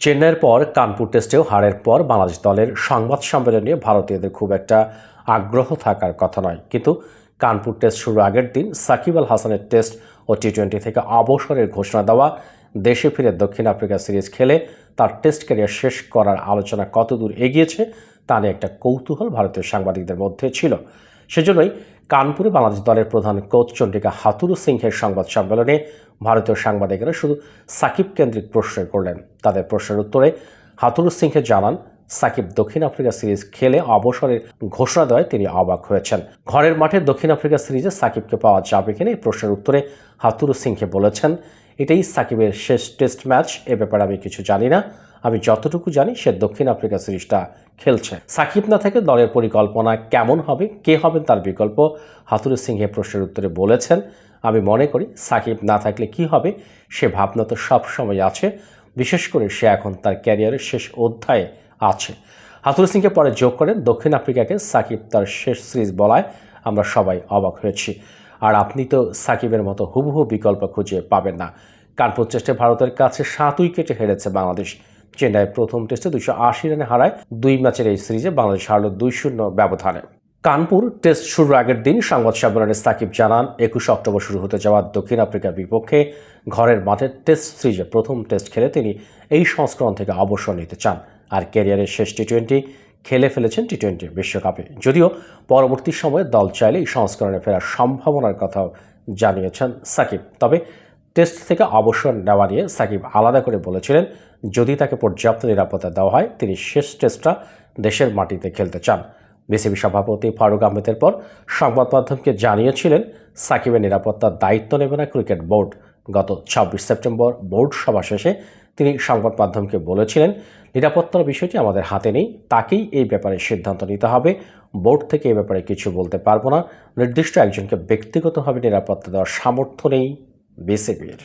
চেন্নাইয়ের পর কানপুর টেস্টেও হারের পর বাংলাদেশ দলের সংবাদ সম্মেলন নিয়ে ভারতীয়দের খুব একটা আগ্রহ থাকার কথা নয়। কিন্তু কানপুর টেস্ট শুরুর আগের দিন সাকিব আল হাসানের টেস্ট ও টি-20 থেকে অবসরের ঘোষণা দেওয়া, দেশে ফিরে দক্ষিণ আফ্রিকা সিরিজ খেলে তার টেস্ট ক্যারিয়ার শেষ করার আলোচনা কতদূর এগিয়েছে তা নিয়ে একটা কৌতূহল ভারতীয় সাংবাদিকদের মধ্যে ছিল। সেজন্যই কানপুরে বাংলাদেশ দলের প্রধান কোচ চন্ডিকা হাথুরু সিংহের সংবাদ সম্মেলনে ভারতীয় সাংবাদিকেরা শুধু সাকিব কেন্দ্রিক প্রশ্ন করলেন। তাদের প্রশ্নের উত্তরে হাথুরু সিংহে জানান, সাকিব দক্ষিণ আফ্রিকা সিরিজ খেলে অবসরের ঘোষণা দেওয়ায় তিনি অবাক হয়েছেন। ঘরের মাঠে দক্ষিণ আফ্রিকা সিরিজে সাকিবকে পাওয়া যাবে কিনা এই প্রশ্নের উত্তরে হাথুরু সিংহে বলেছেন, এটাই সাকিবের শেষ টেস্ট ম্যাচ, এ ব্যাপারে আমি কিছু জানি না। আমি যতটুকু জানি সে দক্ষিণ আফ্রিকা সিরিজটা খেলছে। সাকিব না থেকে দলের পরিকল্পনা কেমন হবে, কে হবেন তার বিকল্প? হাথুরু সিংহে প্রশ্নের উত্তরে বলেছেন, আমি মনে করি সাকিব না থাকলে কি হবে সে ভাবনা তো সবসময় আছে, বিশেষ করে সে এখন তার ক্যারিয়ারের শেষ অধ্যায়ে আছে। হাথুরু সিংহে পরে যোগ করেন, দক্ষিণ আফ্রিকাকে সাকিব তার শেষ সিরিজ বলায় আমরা সবাই অবাক হয়েছি। আর আপনি তো সাকিবের মতো হুবহু বিকল্প খুঁজে পাবেন না। কানপুর টেস্টে ভারতের কাছে 7 উইকেটে হেরেছে বাংলাদেশ। চেন্নাইয়ের প্রথম টেস্টে 280 রানে হারায় 2 ম্যাচের এই সিরিজে বাংলাদেশ হারল 2-0 ব্যবধানে। কানপুর টেস্ট শুরুর আগের দিন সংবাদ সম্মেলনে সাকিব জানান, 21 অক্টোবর শুরু হতে যাওয়া দক্ষিণ আফ্রিকার বিপক্ষে ঘরের মাঠে টেস্ট সিরিজে প্রথম টেস্ট খেলে তিনি এই সংস্করণ থেকে অবসর নিতে চান। আর ক্যারিয়ারের শেষ টি-20 খেলে ফেলেছেন টি-20 বিশ্বকাপে। যদিও পরবর্তী সময়ে দল চাইলে এই সংস্করণে ফেরার সম্ভাবনার কথাও জানিয়েছেন সাকিব। তবে টেস্ট থেকে অবসর নেওয়া নিয়ে সাকিব আলাদা করে বলেছিলেন, যদি তাকে পর্যাপ্ত নিরাপত্তা দেওয়া হয় তিনি শেষ টেস্টটা দেশের মাটিতে খেলতে চান। বিসিবি সভাপতি ফারুক আহমেদের পর সংবাদ মাধ্যমকে জানিয়েছিলেন, সাকিবের নিরাপত্তার দায়িত্ব নেবে না ক্রিকেট বোর্ড। গত 26 সেপ্টেম্বর বোর্ড সভা শেষে তিনি সংবাদ মাধ্যমকে বলেছিলেন, নিরাপত্তার বিষয়টি আমাদের হাতে নেই, তাকেই এই ব্যাপারে সিদ্ধান্ত নিতে হবে। বোর্ড থেকে এই ব্যাপারে কিছু বলতে পারবো না। নির্দিষ্ট একজনকে ব্যক্তিগতভাবে নিরাপত্তা দেওয়ার সামর্থ্য নেই বিসিবির।